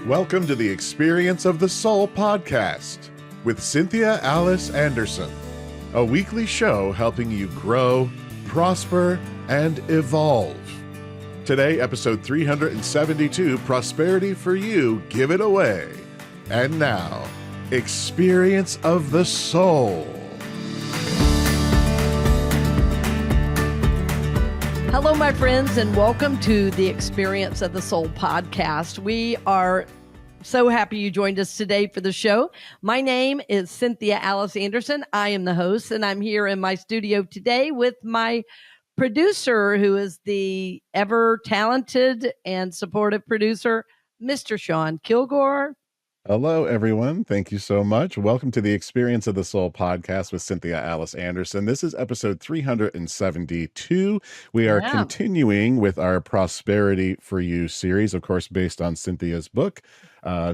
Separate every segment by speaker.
Speaker 1: Welcome to the Experience of the Soul podcast with Cynthia Alice Anderson, a weekly show helping you grow, prosper, and evolve. Today, episode 372, Prosperity for You, Give It Away. And now, Experience of the Soul.
Speaker 2: Hello, my friends, and welcome to the Experience of the Soul podcast. We are so happy you joined us today for the show. My name is Cynthia Alice Anderson. I am the host, and I'm here in my studio today with my producer, who is the ever-talented and supportive producer, Mr. Sean Kilgore.
Speaker 1: Hello, everyone. Thank you so much. Welcome to the Experience of the Soul podcast with Cynthia Alice Anderson. This is episode 372. We are continuing with our Prosperity for You series, of course, based on Cynthia's book,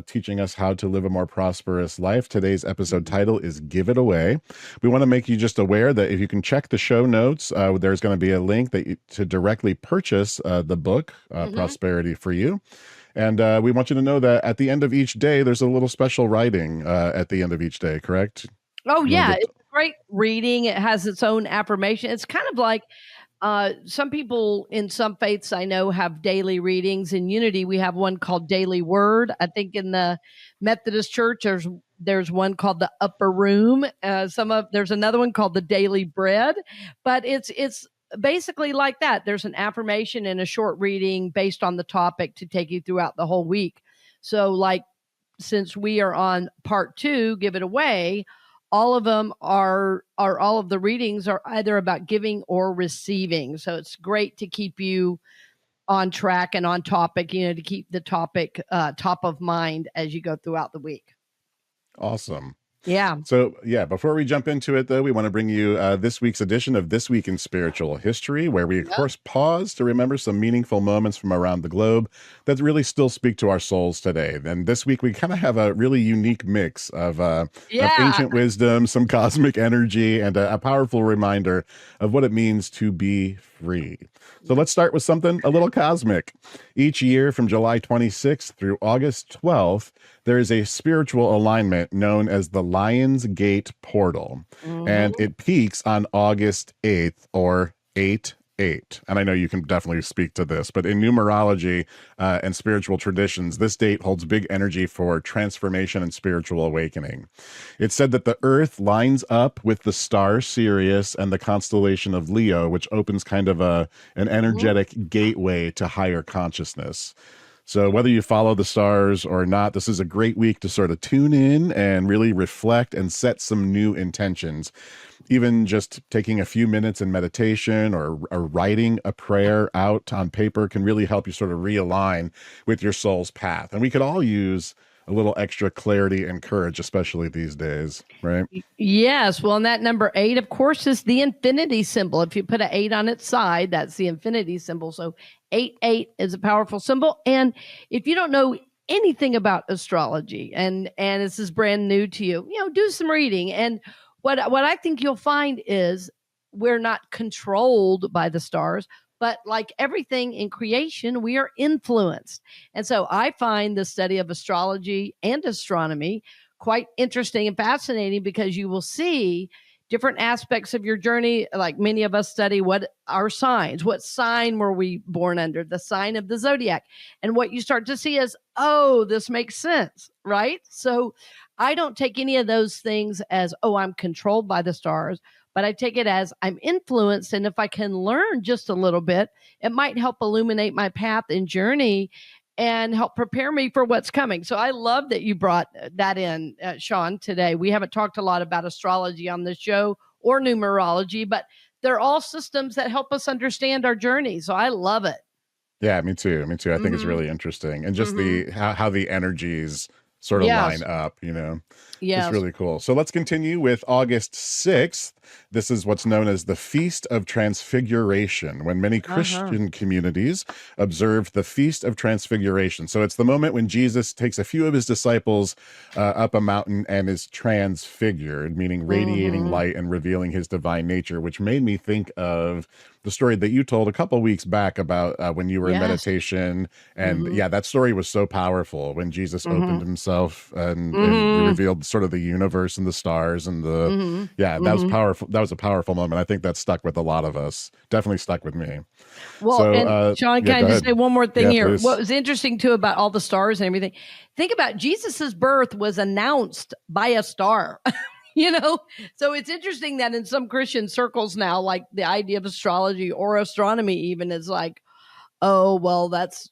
Speaker 1: teaching us how to live a more prosperous life. Today's episode title is Give It Away. We want to make you just aware that if you can check the show notes, there's going to be a link to directly purchase the book, Prosperity for You. And we want you to know that at the end of each day, there's a little special writing at the end of each day, correct?
Speaker 2: Oh, yeah. It's a great reading. It has its own affirmation. It's kind of like some people in some faiths I know have daily readings. In Unity, we have one called Daily Word. I think in the Methodist Church, there's one called the Upper Room. There's another one called the Daily Bread. But it's basically like that. There's an affirmation and a short reading based on the topic to take you throughout the whole week. So like, since we are on part 2, Give It Away, all of them all of the readings are either about giving or receiving. So it's great to keep you on track and on topic, to keep the topic top of mind as you go throughout the week.
Speaker 1: Awesome.
Speaker 2: Yeah.
Speaker 1: So, before we jump into it, though, we want to bring you this week's edition of This Week in Spiritual History, where we, of course, pause to remember some meaningful moments from around the globe that really still speak to our souls today. And this week, we kind of have a really unique mix of ancient wisdom, some cosmic energy, and a powerful reminder of what it means to be free. So let's start with something a little cosmic. Each year from July 26th through August 12th, there is a spiritual alignment known as the Lion's Gate Portal, and it peaks on August 8th, or 8-8. And I know you can definitely speak to this, but in numerology and spiritual traditions, this date holds big energy for transformation and spiritual awakening. It's said that the Earth lines up with the star Sirius and the constellation of Leo, which opens kind of an energetic gateway to higher consciousness. So whether you follow the stars or not, this is a great week to sort of tune in and really reflect and set some new intentions. Even just taking a few minutes in meditation or writing a prayer out on paper can really help you sort of realign with your soul's path. And we could all use a little extra clarity and courage, especially these days, right?
Speaker 2: Yes. Well, and that number 8, of course, is the infinity symbol. If you put an 8 on its side, that's the infinity symbol. So 8-8 is a powerful symbol. And if you don't know anything about astrology and this is brand new to you, do some reading. And what I think you'll find is we're not controlled by the stars, but like everything in creation, we are influenced. And so I find the study of astrology and astronomy quite interesting and fascinating, because you will see different aspects of your journey. Like many of us study what our signs, what sign were we born under, the sign of the zodiac. And what you start to see is, oh, this makes sense, right? So I don't take any of those things as, oh, I'm controlled by the stars, but I take it as I'm influenced. And if I can learn just a little bit, it might help illuminate my path and journey and help prepare me for what's coming. So I love that you brought that in, Sean, today. We haven't talked a lot about astrology on this show or numerology, but they're all systems that help us understand our journey. So I love it.
Speaker 1: Yeah, me too. I think it's really interesting. And just how the energies sort of line up,
Speaker 2: Yes.
Speaker 1: It's really cool. So let's continue with August 6th. This is what's known as the Feast of Transfiguration, when many Christian communities observe the Feast of Transfiguration. So it's the moment when Jesus takes a few of his disciples up a mountain and is transfigured, meaning radiating light and revealing his divine nature, which made me think of the story that you told a couple weeks back about when you were in
Speaker 2: Yes.
Speaker 1: meditation. And yeah, that story was so powerful when Jesus opened himself and revealed sort of the universe and the stars and that was powerful. That was a powerful moment. I think that stuck with a lot of us. Definitely stuck with me.
Speaker 2: Well,
Speaker 1: So,
Speaker 2: and Sean,
Speaker 1: yeah,
Speaker 2: can I just say one more thing here?
Speaker 1: please.
Speaker 2: What was interesting too about all the stars and everything, think about Jesus's birth was announced by a star. So it's interesting that in some Christian circles now, like the idea of astrology or astronomy even is like, oh, well, that's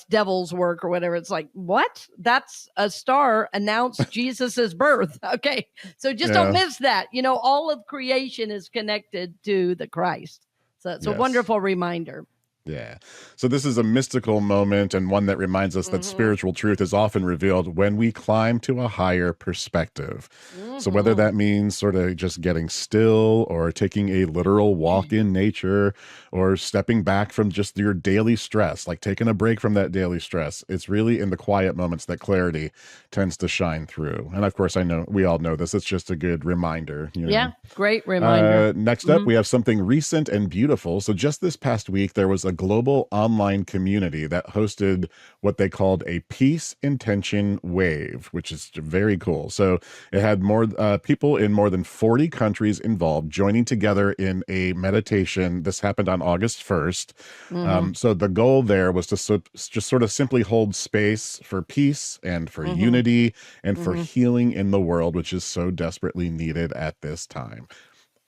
Speaker 2: devil's work or whatever. It's like, what? That's a star announced Jesus's birth. Okay. So just don't miss that. All of creation is connected to the Christ. So it's a wonderful reminder.
Speaker 1: Yeah. So this is a mystical moment and one that reminds us that spiritual truth is often revealed when we climb to a higher perspective. So whether that means sort of just getting still or taking a literal walk in nature or stepping back from just your daily stress, like taking a break from that daily stress, it's really in the quiet moments that clarity tends to shine through. And of course, I know we all know this. It's just a good reminder.
Speaker 2: Yeah, great reminder.
Speaker 1: Next up, we have something recent and beautiful. So just this past week, there was a global online community that hosted what they called a peace intention wave, which is very cool. So it had more people in more than 40 countries involved joining together in a meditation. This happened on August 1st. So the goal there was to just sort of simply hold space for peace and for unity and for healing in the world, which is so desperately needed at this time.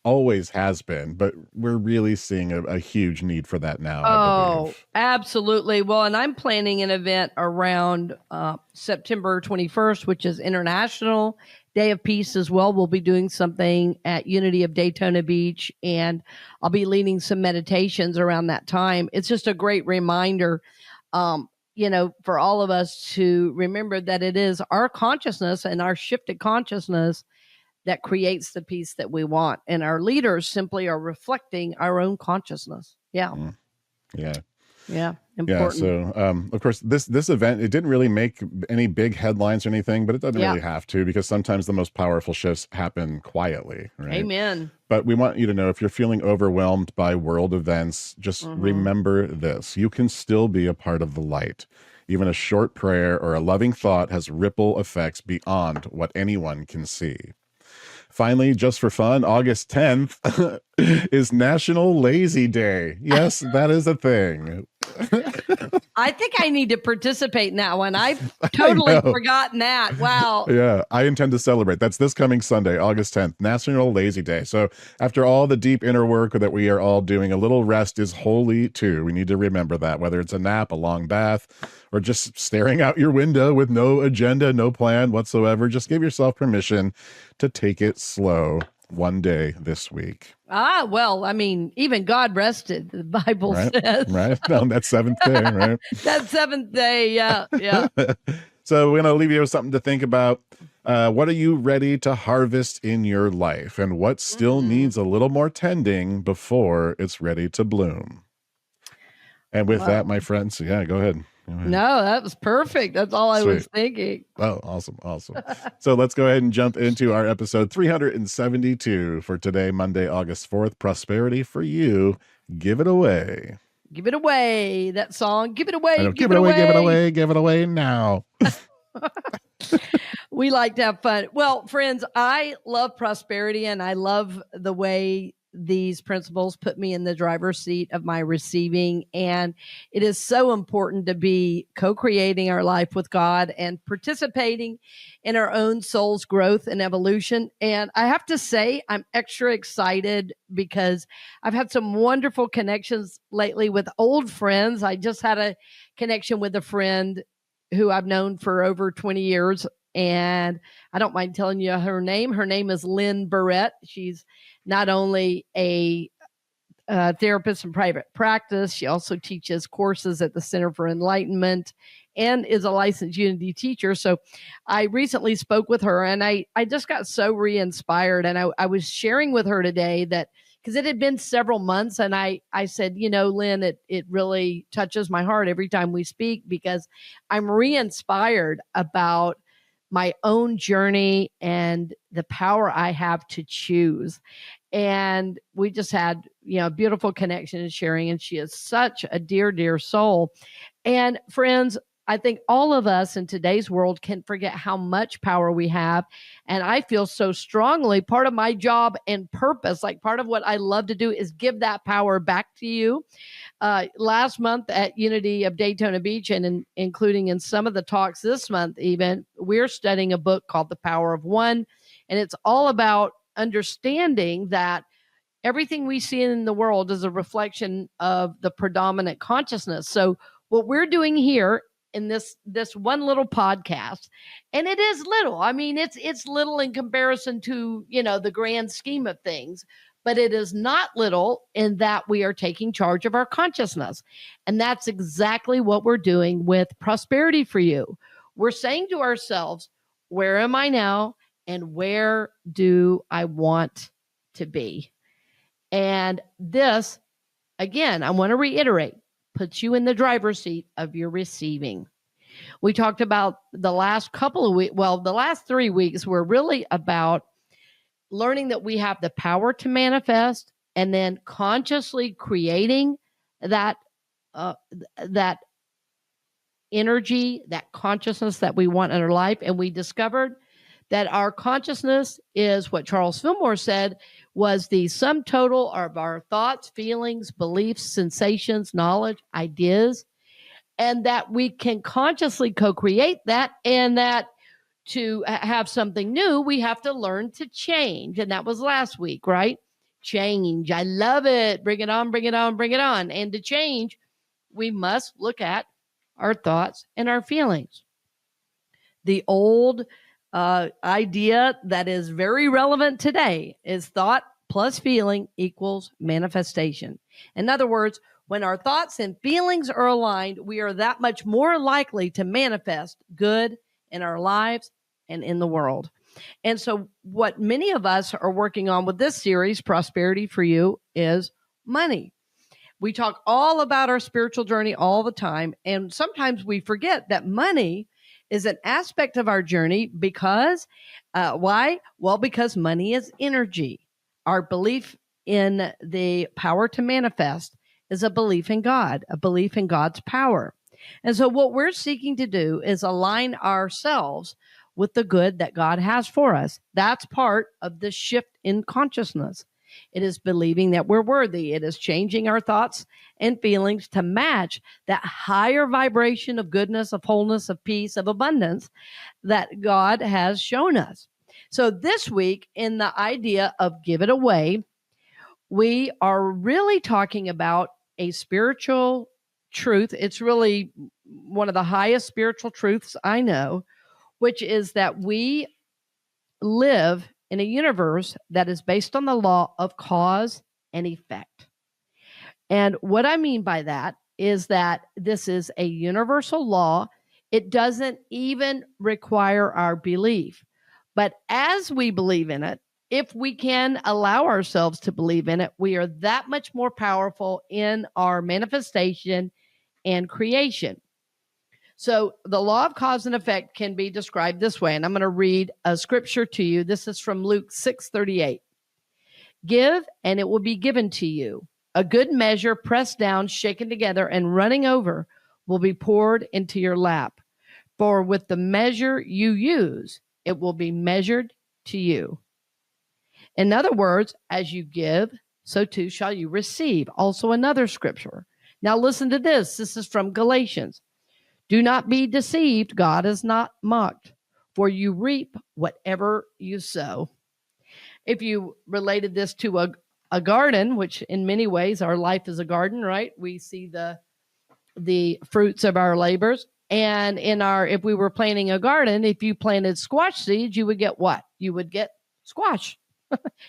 Speaker 1: Always has been, but we're really seeing a huge need for that now. I believe.
Speaker 2: Absolutely. Well, and I'm planning an event around September 21st, which is International Day of Peace as well. We'll be doing something at Unity of Daytona Beach, and I'll be leading some meditations around that time. It's just a great reminder, for all of us to remember that it is our consciousness and our shifted consciousness that creates the peace that we want. And our leaders simply are reflecting our own consciousness. Yeah.
Speaker 1: Yeah.
Speaker 2: Yeah. Important.
Speaker 1: Yeah. So, of course, this event, it didn't really make any big headlines or anything, but it doesn't really have to, because sometimes the most powerful shifts happen quietly. Right?
Speaker 2: Amen.
Speaker 1: But we want you to know, if you're feeling overwhelmed by world events, just remember this: you can still be a part of the light. Even a short prayer or a loving thought has ripple effects beyond what anyone can see. Finally, just for fun, August 10th is National Lazy Day. Yes, that is a thing.
Speaker 2: I think I need to participate in that one. I've totally forgotten that. Wow.
Speaker 1: Yeah, I intend to celebrate. That's this coming Sunday, August 10th, National Lazy Day. So after all the deep inner work that we are all doing, a little rest is holy too. We need to remember that, whether it's a nap, a long bath, or just staring out your window with no agenda, no plan whatsoever. Just give yourself permission to take it slow one day this week.
Speaker 2: Well, I mean, even God rested, the Bible says.
Speaker 1: Right. On that seventh day, right?
Speaker 2: That seventh day, yeah.
Speaker 1: So we're going to leave you with something to think about. What are you ready to harvest in your life? And what still needs a little more tending before it's ready to bloom? And with that, my friends, go ahead.
Speaker 2: No, that was perfect. That's all I was thinking.
Speaker 1: Oh, awesome. So let's go ahead and jump into our episode 372 for today, Monday, August 4th. Prosperity for you. Give it away.
Speaker 2: Give it away. That song. Give it away.
Speaker 1: Give it away. Give it away. Give it away now.
Speaker 2: We like to have fun. Well, friends, I love prosperity, and I love the way these principles put me in the driver's seat of my receiving. And it is so important to be co-creating our life with God and participating in our own soul's growth and evolution. And I have to say, I'm extra excited because I've had some wonderful connections lately with old friends. I just had a connection with a friend who I've known for over 20 years. And I don't mind telling you her name. Her name is Lynn Barrett. She's not only a therapist in private practice, she also teaches courses at the Center for Enlightenment and is a licensed Unity teacher. So I recently spoke with her, and I just got so re-inspired. And I was sharing with her today that, because it had been several months, and I said, Lynn, it really touches my heart every time we speak, because I'm re-inspired about my own journey and the power I have to choose. And we just had, a beautiful connection and sharing. And she is such a dear, dear soul. And friends, I think all of us in today's world can forget how much power we have. And I feel so strongly part of my job and purpose, like part of what I love to do, is give that power back to you. Last month at Unity of Daytona Beach, and including in some of the talks this month, even, we're studying a book called The Power of One. And it's all about understanding that everything we see in the world is a reflection of the predominant consciousness. So what we're doing here in this one little podcast, and it is little. I mean, it's little in comparison to, the grand scheme of things, but it is not little in that we are taking charge of our consciousness. And that's exactly what we're doing with Prosperity for You. We're saying to ourselves, where am I now? And where do I want to be? And this, again, I want to reiterate, puts you in the driver's seat of your receiving. We talked about the last couple of weeks, the last 3 weeks were really about learning that we have the power to manifest, and then consciously creating that energy, that consciousness that we want in our life. And we discovered that our consciousness is what Charles Fillmore said was the sum total of our thoughts, feelings, beliefs, sensations, knowledge, ideas, and that we can consciously co-create that, and that to have something new, we have to learn to change. And that was last week, right? Change. I love it. Bring it on, bring it on, bring it on. And to change, we must look at our thoughts and our feelings. The old idea that is very relevant today is thought plus feeling equals manifestation. In other words, when our thoughts and feelings are aligned, we are that much more likely to manifest good in our lives and in the world. And so what many of us are working on with this series, Prosperity for You, is money. We talk all about our spiritual journey all the time. And sometimes we forget that money is an aspect of our journey because, why? Well, because money is energy. Our belief in the power to manifest is a belief in God, a belief in God's power. And so what we're seeking to do is align ourselves with the good that God has for us. That's part of the shift in consciousness. It is believing that we're worthy. It is changing our thoughts and feelings to match that higher vibration of goodness, of wholeness, of peace, of abundance that God has shown us. So this week, in the idea of give it away, we are really talking about a spiritual truth. It's really one of the highest spiritual truths I know, which is that we live in a universe that is based on the law of cause and effect. And what I mean by that is that this is a universal law. It doesn't even require our belief. But as we believe in it, if we can allow ourselves to believe in it, we are that much more powerful in our manifestation and creation. So the law of cause and effect can be described this way, and I'm going to read a scripture to you. This is from Luke 6:38. Give, and it will be given to you. A good measure, pressed down, shaken together, and running over, will be poured into your lap. For with the measure you use, it will be measured to you. In other words, as you give, so too shall you receive. Also another scripture. Now listen to this. This is from Galatians. Do not be deceived. God is not mocked, for you reap whatever you sow. If you related this to a garden, which in many ways our life is a garden, right? We see the fruits of our labors. And if we were planting a garden, if you planted squash seeds, you would get what? You would get squash.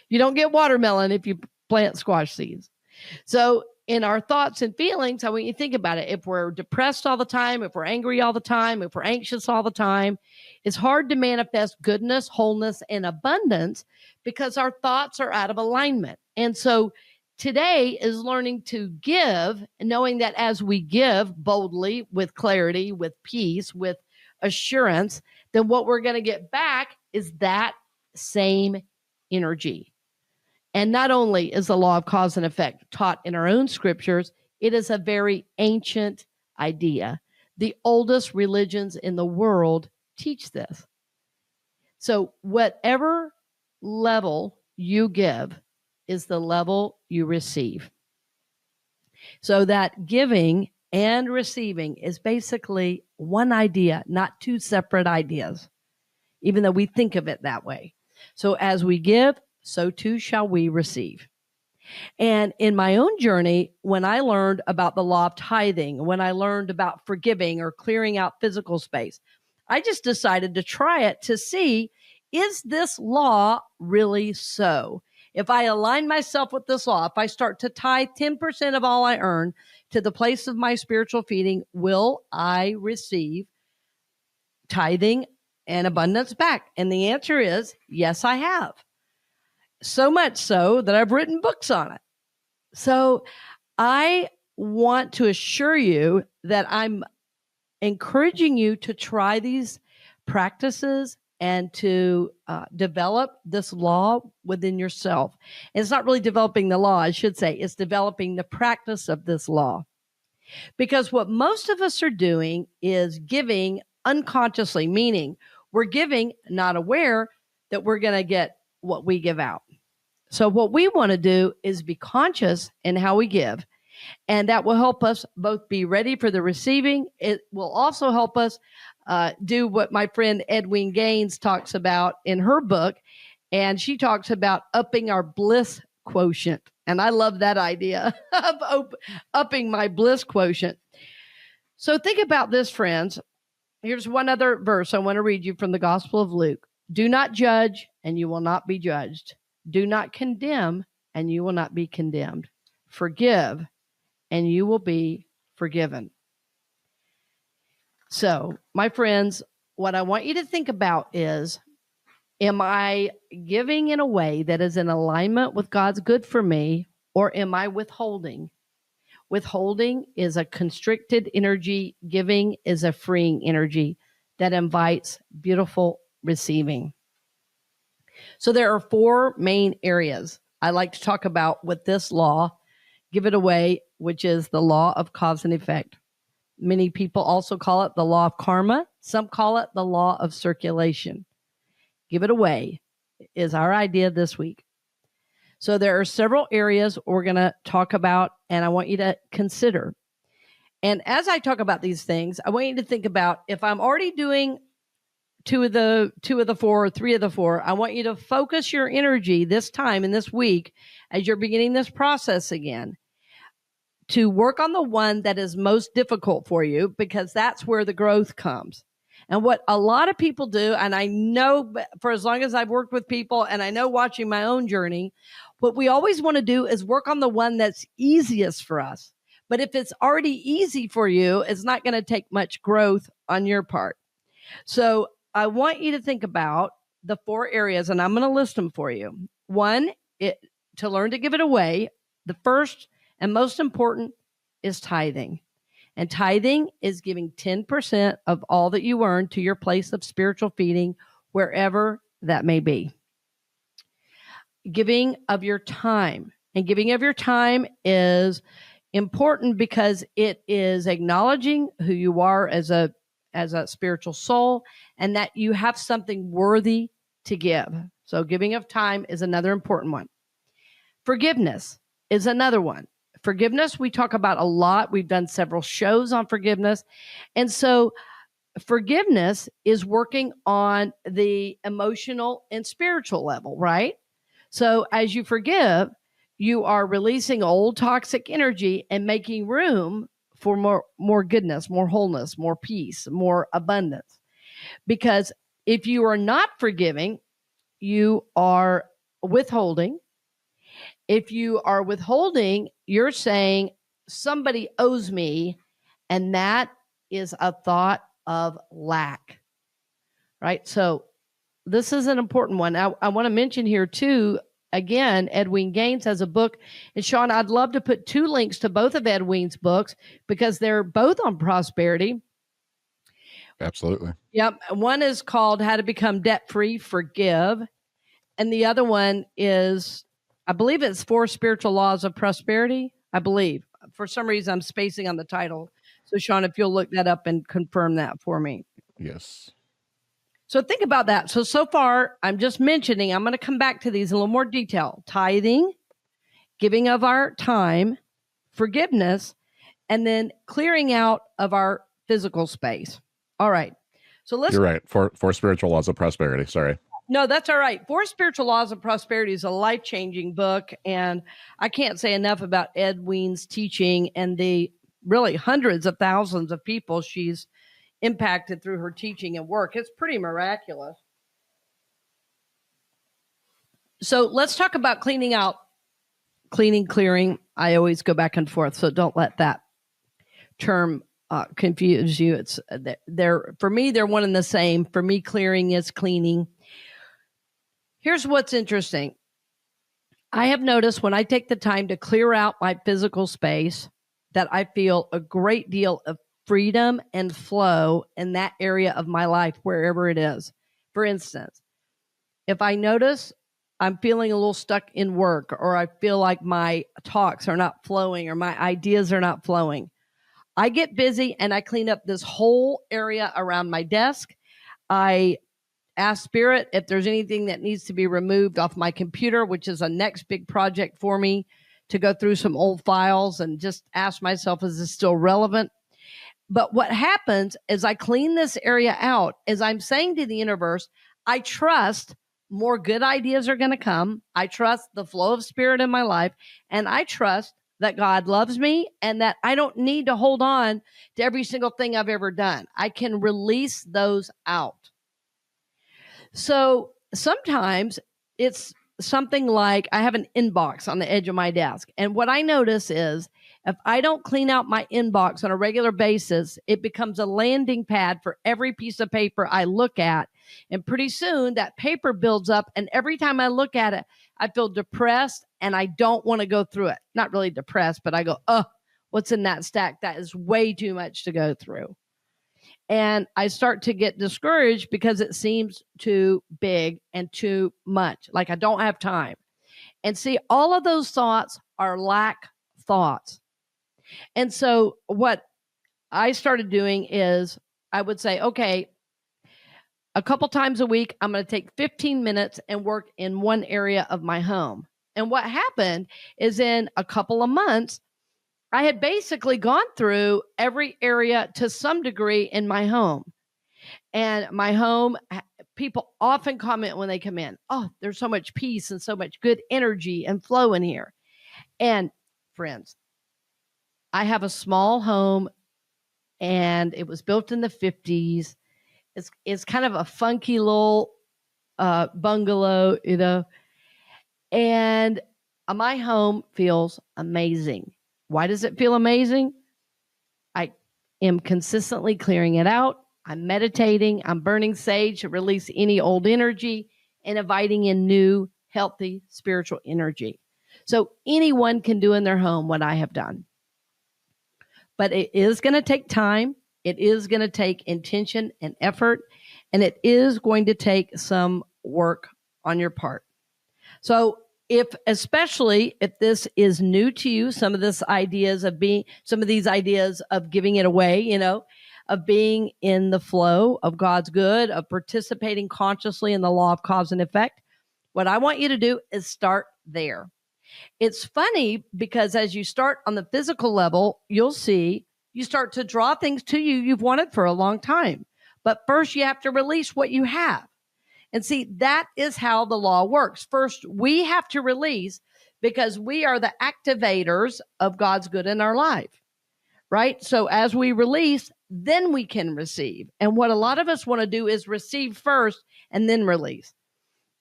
Speaker 2: You don't get watermelon if you plant squash seeds. So in our thoughts and feelings, how you think about it, if we're depressed all the time, if we're angry all the time, if we're anxious all the time, it's hard to manifest goodness, wholeness, and abundance because our thoughts are out of alignment. And so today is learning to give, knowing that as we give boldly, with clarity, with peace, with assurance, then what we're going to get back is that same energy. And not only is the law of cause and effect taught in our own scriptures, it is a very ancient idea. The oldest religions in the world teach this. So, whatever level you give is the level you receive. So, that giving and receiving is basically one idea, not two separate ideas, even though we think of it that way. So, as we give, so too shall we receive. And in my own journey, when I learned about the law of tithing, when I learned about forgiving or clearing out physical space, I just decided to try it to see, is this law really so? If I align myself with this law, if I start to tithe 10% of all I earn to the place of my spiritual feeding, will I receive tithing and abundance back? And the answer is yes, I have. So much so that I've written books on it. So I want to assure you that I'm encouraging you to try these practices and to develop this law within yourself. And it's not really developing the law, I should say, it's developing the practice of this law. Because what most of us are doing is giving unconsciously, meaning we're giving not aware that we're going to get what we give out. So what we want to do is be conscious in how we give. And that will help us both be ready for the receiving. It will also help us do what my friend Edwene Gaines talks about in her book. And she talks about upping our bliss quotient. And I love that idea of upping my bliss quotient. So think about this, friends. Here's one other verse I want to read you from the Gospel of Luke. Do not judge, and you will not be judged. Do not condemn, and you will not be condemned. Forgive, and you will be forgiven. So, my friends, what I want you to think about is, am I giving in a way that is in alignment with God's good for me, or am I withholding? Withholding is a constricted energy. Giving is a freeing energy that invites beautiful receiving. So there are four main areas I like to talk about with this law, give it away, which is the law of cause and effect. Many people also call it the law of karma. Some call it the law of circulation. Give it away is our idea this week. So there are several areas we're going to talk about, and I want you to consider. And as I talk about these things, I want you to think about, if I'm already doing two of the four, or three of the four, I want you to focus your energy this time in this week as you're beginning this process again to work on the one that is most difficult for you, because that's where the growth comes. And what a lot of people do, and I know for as long as I've worked with people, and I know watching my own journey, what we always want to do is work on the one that's easiest for us. But if it's already easy for you, it's not going to take much growth on your part. So I want you to think about the four areas, and I'm going to list them for you. One, to learn to give it away. The first and most important is tithing. And tithing is giving 10% of all that you earn to your place of spiritual feeding, wherever that may be. Giving of your time. And giving of your time is important because it is acknowledging who you are as a spiritual soul, and that you have something worthy to give. So giving of time is another important one. Forgiveness is another one. Forgiveness, we talk about a lot. We've done several shows on forgiveness. And so forgiveness is working on the emotional and spiritual level, right? So as you forgive, you are releasing old toxic energy and making room for more goodness, more wholeness, more peace, more abundance. Because if you are not forgiving, you are withholding. If you are withholding, you're saying somebody owes me, and that is a thought of lack, right? So this is an important one. I want to mention here too, again, Edwene Gaines has a book. And Sean, I'd love to put two links to both of Edwene's books because they're both on prosperity.
Speaker 1: Absolutely.
Speaker 2: Yep. One is called How to Become Debt Free, Forgive. And the other one is I believe it's 4 Spiritual Laws of Prosperity. I believe. For some reason, I'm spacing on the title. So, Sean, if you'll look that up and confirm that for me.
Speaker 1: Yes.
Speaker 2: So think about that. So far, I'm just mentioning, I'm going to come back to these in a little more detail. Tithing, giving of our time, forgiveness, and then clearing out of our physical space. All right. So let's.
Speaker 1: You're right. Four spiritual laws of prosperity. Sorry.
Speaker 2: No, that's all right. 4 Spiritual Laws of Prosperity is a life-changing book, and I can't say enough about Ed Wein's teaching and the really hundreds of thousands of people she's impacted through her teaching and work. It's pretty miraculous. So let's talk about cleaning out, clearing. I always go back and forth, so don't let that term confuse you. It's they're for me, they're one and the same. For me, clearing is cleaning. Here's what's interesting. I have noticed when I take the time to clear out my physical space that I feel a great deal of freedom and flow in that area of my life, wherever it is. For instance, if I notice I'm feeling a little stuck in work, or I feel like my talks are not flowing or my ideas are not flowing, I get busy and I clean up this whole area around my desk. I ask Spirit if there's anything that needs to be removed off my computer, which is a next big project for me, to go through some old files and just ask myself, is this still relevant? But what happens is I clean this area out, as I'm saying to the universe, I trust more good ideas are going to come. I trust the flow of Spirit in my life, and I trust that God loves me and that I don't need to hold on to every single thing I've ever done. I can release those out. So sometimes it's something like I have an inbox on the edge of my desk. And what I notice is if I don't clean out my inbox on a regular basis, it becomes a landing pad for every piece of paper I look at. And pretty soon that paper builds up. And every time I look at it, I feel depressed and I don't want to go through it. Not really depressed, but I go, oh, what's in that stack? That is way too much to go through. And I start to get discouraged because it seems too big and too much. Like I don't have time. And see, all of those thoughts are lack thoughts. And so what I started doing is I would say, okay, a couple times a week, I'm going to take 15 minutes and work in one area of my home. And what happened is in a couple of months, I had basically gone through every area to some degree in my home. And my home, people often comment when they come in, oh, there's so much peace and so much good energy and flow in here. And friends, I have a small home and it was built in the 50s. It's kind of a funky little bungalow, you know, and my home feels amazing. Why does it feel amazing? I am consistently clearing it out. I'm meditating. I'm burning sage to release any old energy and inviting in new, healthy, spiritual energy. So anyone can do in their home what I have done. But it is going to take time. It is going to take intention and effort. And it is going to take some work on your part. So especially if this is new to you, some of these ideas of giving it away, you know, of being in the flow of God's good, of participating consciously in the law of cause and effect, what I want you to do is start there. It's funny because as you start on the physical level, you'll see you start to draw things to you you've wanted for a long time. But first you have to release what you have. And see, that is how the law works. First, we have to release because we are the activators of God's good in our life, right? So as we release, then we can receive. And what a lot of us want to do is receive first and then release.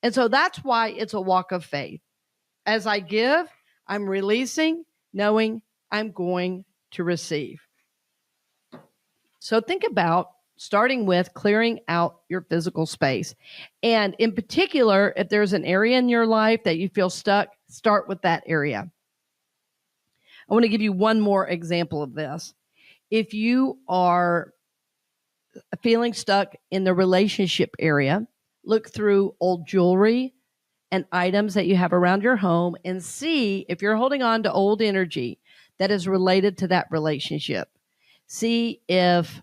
Speaker 2: And so that's why it's a walk of faith. As I give, I'm releasing, knowing I'm going to receive. So think about starting with clearing out your physical space. And in particular, if there's an area in your life that you feel stuck, start with that area. I want to give you one more example of this. If you are feeling stuck in the relationship area, look through old jewelry, and items that you have around your home and see if you're holding on to old energy that is related to that relationship. See if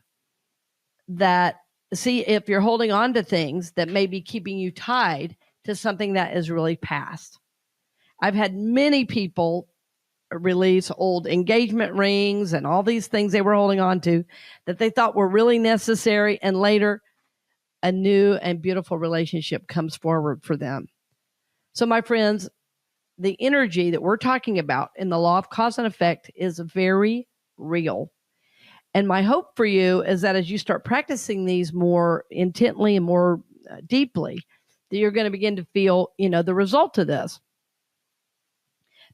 Speaker 2: you're holding on to things that may be keeping you tied to something that is really past. I've had many people release old engagement rings and all these things they were holding on to that they thought were really necessary, and later a new and beautiful relationship comes forward for them. So, my friends, the energy that we're talking about in the law of cause and effect is very real. And my hope for you is that as you start practicing these more intently and more deeply, that you're going to begin to feel, the result of this.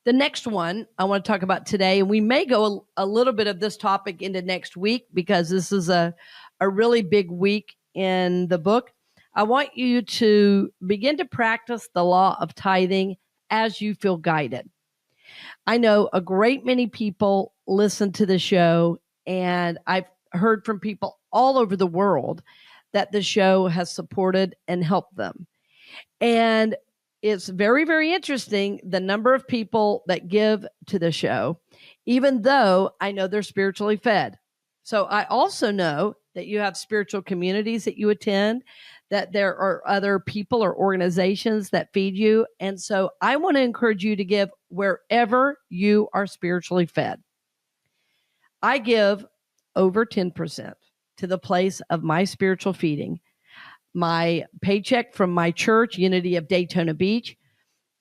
Speaker 2: The next one I want to talk about today, and we may go a little bit of this topic into next week because this is a really big week in the book. I want you to begin to practice the law of tithing as you feel guided. I know a great many people listen to the show, and I've heard from people all over the world that the show has supported and helped them. And it's very, very interesting the number of people that give to the show, even though I know they're spiritually fed. So I also know that you have spiritual communities that you attend, that there are other people or organizations that feed you. And so I want to encourage you to give wherever you are spiritually fed. I give over 10% to the place of my spiritual feeding. My paycheck from my church, Unity of Daytona Beach,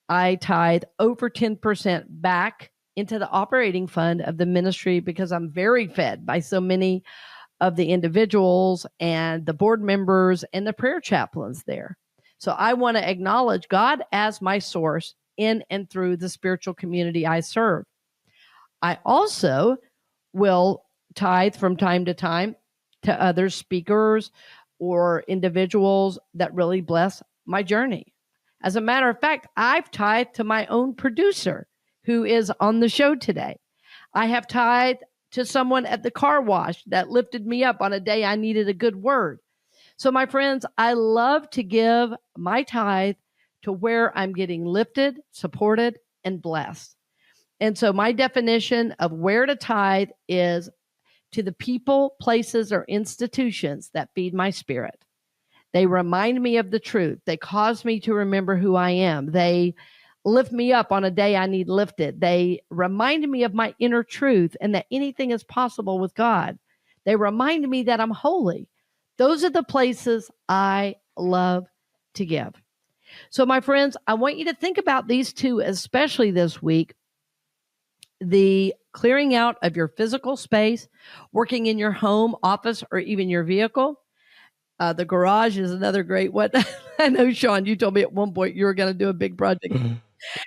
Speaker 2: I tithe over 10% back into the operating fund of the ministry because I'm very fed by so many of the individuals and the board members and the prayer chaplains there. So I want to acknowledge God as my source in and through the spiritual community I serve. I also will tithe from time to time to other speakers or individuals that really bless my journey. As a matter of fact, I've tithed to my own producer who is on the show today. I have tithed to someone at the car wash that lifted me up on a day I needed a good word. So, my friends, I love to give my tithe to where I'm getting lifted, supported, and blessed. And so my definition of where to tithe is to the people, places, or institutions that feed my spirit. They remind me of the truth. They cause me to remember who I am. They lift me up on a day I need lifted. They remind me of my inner truth and that anything is possible with God. They remind me that I'm holy. Those are the places I love to give. So, my friends, I want you to think about these two, especially this week. The clearing out of your physical space, working in your home, office, or even your vehicle. The garage is another great one. I know, Sean, you told me at one point you were going to do a big project.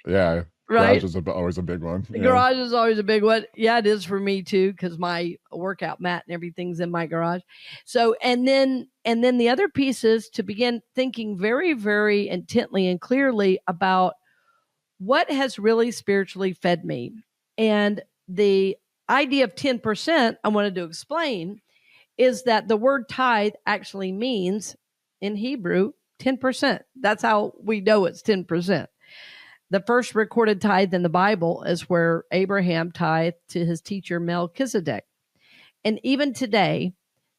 Speaker 1: Yeah.
Speaker 2: Right?
Speaker 1: Garage is always a big one.
Speaker 2: The garage is always a big one. Yeah, it is for me too, because my workout mat and everything's in my garage. So, and then the other piece is to begin thinking very, very intently and clearly about what has really spiritually fed me. And the idea of 10%, I wanted to explain, is that the word tithe actually means in Hebrew 10%. That's how we know it's 10%. The first recorded tithe in the Bible is where Abraham tithed to his teacher Melchizedek. And even today,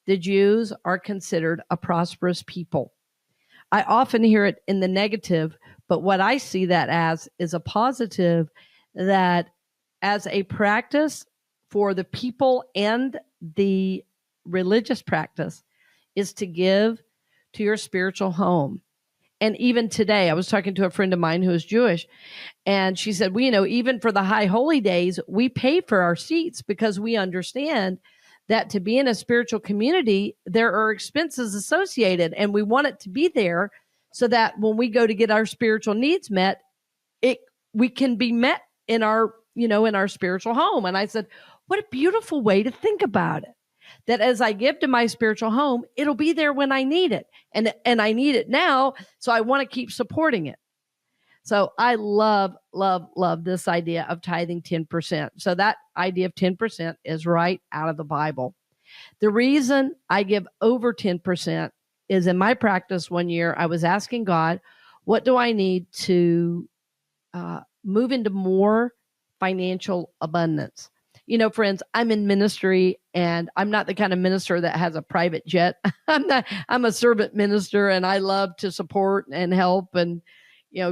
Speaker 2: the Jews are considered a prosperous people. I often hear it in the negative, but what I see that as is a positive, that as a practice for the people and the religious practice is to give to your spiritual home. And even today, I was talking to a friend of mine who is Jewish, and she said, well, even for the high holy days, we pay for our seats because we understand that to be in a spiritual community, there are expenses associated, and we want it to be there so that when we go to get our spiritual needs met, we can be met in our, in our spiritual home. And I said, what a beautiful way to think about it. That as I give to my spiritual home, it'll be there when I need it. And I need it now, so I want to keep supporting it. So I love, love, love this idea of tithing 10%. So that idea of 10% is right out of the Bible. The reason I give over 10% is in my practice one year, I was asking God, What do I need to move into more financial abundance? Friends, I'm in ministry, and I'm not the kind of minister that has a private jet. I'm a servant minister, and I love to support and help and,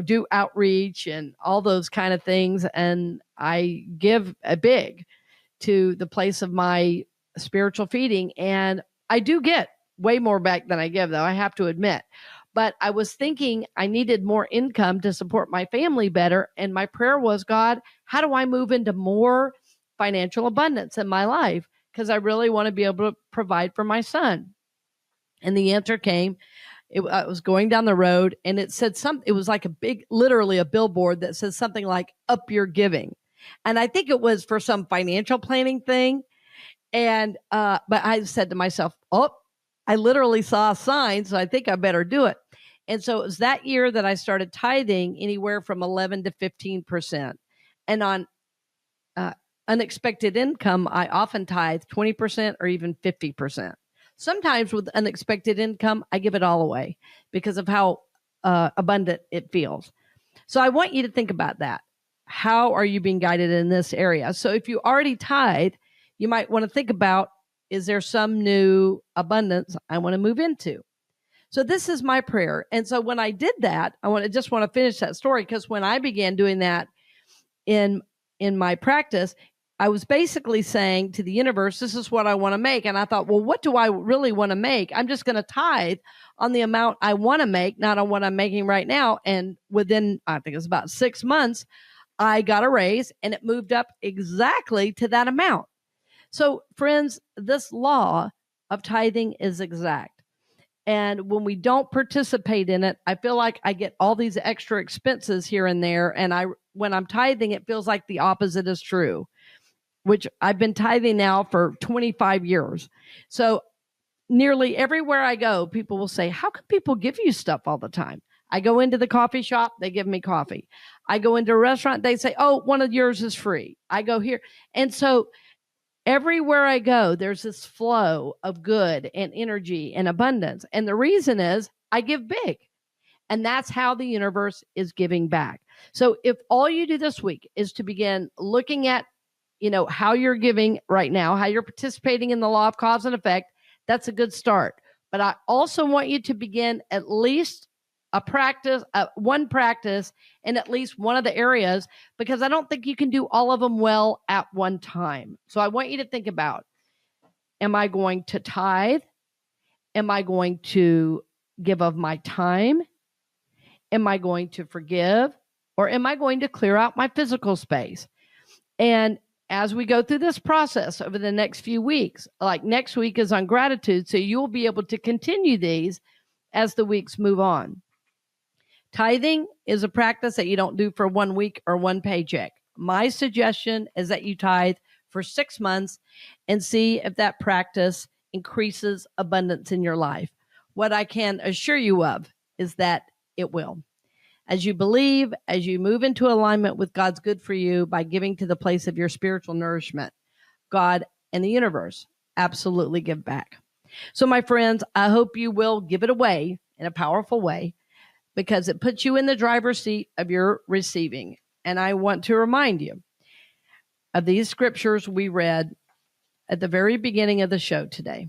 Speaker 2: do outreach and all those kind of things. And I give a big to the place of my spiritual feeding. And I do get way more back than I give, though, I have to admit. But I was thinking I needed more income to support my family better. And my prayer was, God, how do I move into more financial abundance in my life? Because I really want to be able to provide for my son. And the answer came. I was going down the road, and it said something. It was like literally a billboard that says something like "up your giving," and I think it was for some financial planning thing. And but I said to myself, "Oh, I literally saw a sign, so I think I better do it." And so it was that year that I started tithing anywhere from 11 to 15%, and on unexpected income, I often tithe 20% or even 50%. Sometimes with unexpected income, I give it all away because of how abundant it feels. So I want you to think about that. How are you being guided in this area? So if you already tithe, you might want to think about, is there some new abundance I want to move into? So this is my prayer. And so when I did that, just want to finish that story, because when I began doing that in my practice, I was basically saying to the universe, this is what I want to make. And I thought, well, what do I really want to make? I'm just going to tithe on the amount I want to make, not on what I'm making right now. And within, I think it was about 6 months, I got a raise, and it moved up exactly to that amount. So friends, this law of tithing is exact. And when we don't participate in it, I feel like I get all these extra expenses here and there. And when I'm tithing, it feels like the opposite is true, which I've been tithing now for 25 years. So nearly everywhere I go, people will say, how can people give you stuff all the time? I go into the coffee shop, they give me coffee. I go into a restaurant, they say, oh, one of yours is free. I go here. And so everywhere I go, there's this flow of good and energy and abundance. And the reason is I give big. And that's how the universe is giving back. So if all you do this week is to begin looking at, how you're giving right now, how you're participating in the law of cause and effect, that's a good start. But I also want you to begin at least one practice in at least one of the areas, because I don't think you can do all of them well at one time. So I want you to think about, am I going to tithe? Am I going to give of my time? Am I going to forgive? Or am I going to clear out my physical space? And as we go through this process over the next few weeks, like next week is on gratitude, so you'll be able to continue these as the weeks move on. Tithing is a practice that you don't do for 1 week or one paycheck. My suggestion is that you tithe for 6 months and see if that practice increases abundance in your life. What I can assure you of is that it will. As you believe, as you move into alignment with God's good for you by giving to the place of your spiritual nourishment, God and the universe absolutely give back. So my friends, I hope you will give it away in a powerful way, because it puts you in the driver's seat of your receiving. And I want to remind you of these scriptures we read at the very beginning of the show today.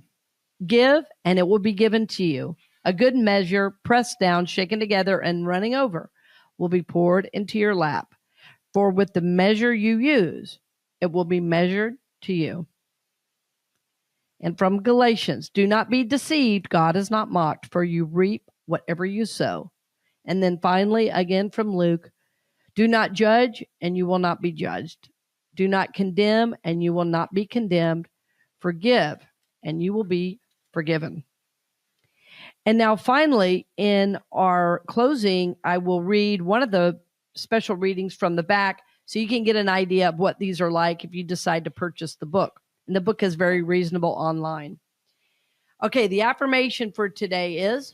Speaker 2: Give, and it will be given to you. A good measure, pressed down, shaken together, and running over, will be poured into your lap. For with the measure you use, it will be measured to you. And from Galatians, do not be deceived. God is not mocked, for you reap whatever you sow. And then finally, again from Luke, do not judge, and you will not be judged. Do not condemn, and you will not be condemned. Forgive, and you will be forgiven. And now finally, in our closing, I will read one of the special readings from the back so you can get an idea of what these are like if you decide to purchase the book. And the book is very reasonable online. Okay, the affirmation for today is,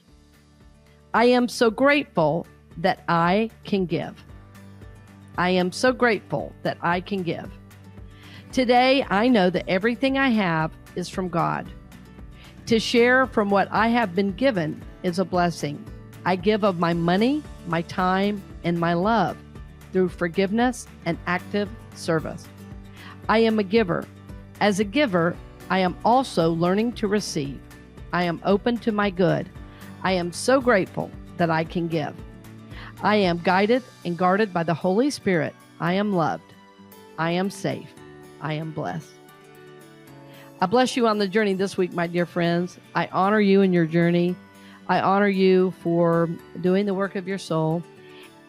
Speaker 2: I am so grateful that I can give. I am so grateful that I can give. Today, I know that everything I have is from God. To share from what I have been given is a blessing. I give of my money, my time, and my love through forgiveness and active service. I am a giver. As a giver, I am also learning to receive. I am open to my good. I am so grateful that I can give. I am guided and guarded by the Holy Spirit. I am loved. I am safe. I am blessed. I bless you on the journey this week, my dear friends. I honor you in your journey. I honor you for doing the work of your soul.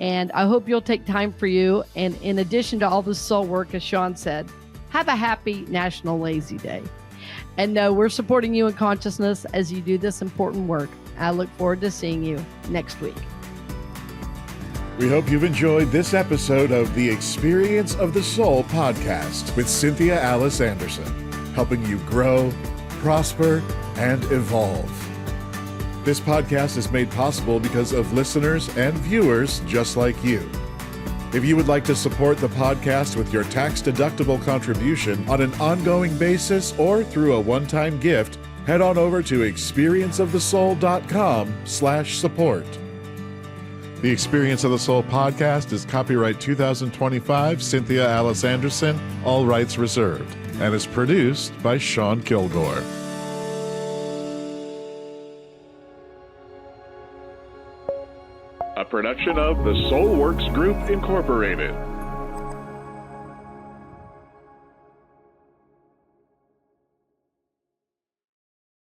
Speaker 2: And I hope you'll take time for you. And in addition to all the soul work, as Sean said, have a happy National Lazy Day. And we're supporting you in consciousness as you do this important work. I look forward to seeing you next week.
Speaker 1: We hope you've enjoyed this episode of the Experience of the Soul podcast with Cynthia Alice Anderson, helping you grow, prosper, and evolve. This podcast is made possible because of listeners and viewers just like you. If you would like to support the podcast with your tax-deductible contribution on an ongoing basis or through a one-time gift, head on over to experienceofthesoul.com/support. The Experience of the Soul podcast is copyright 2025 Cynthia Alice Anderson, all rights reserved, and is produced by Sean Kilgore. A production of the Soulworks Group, Incorporated.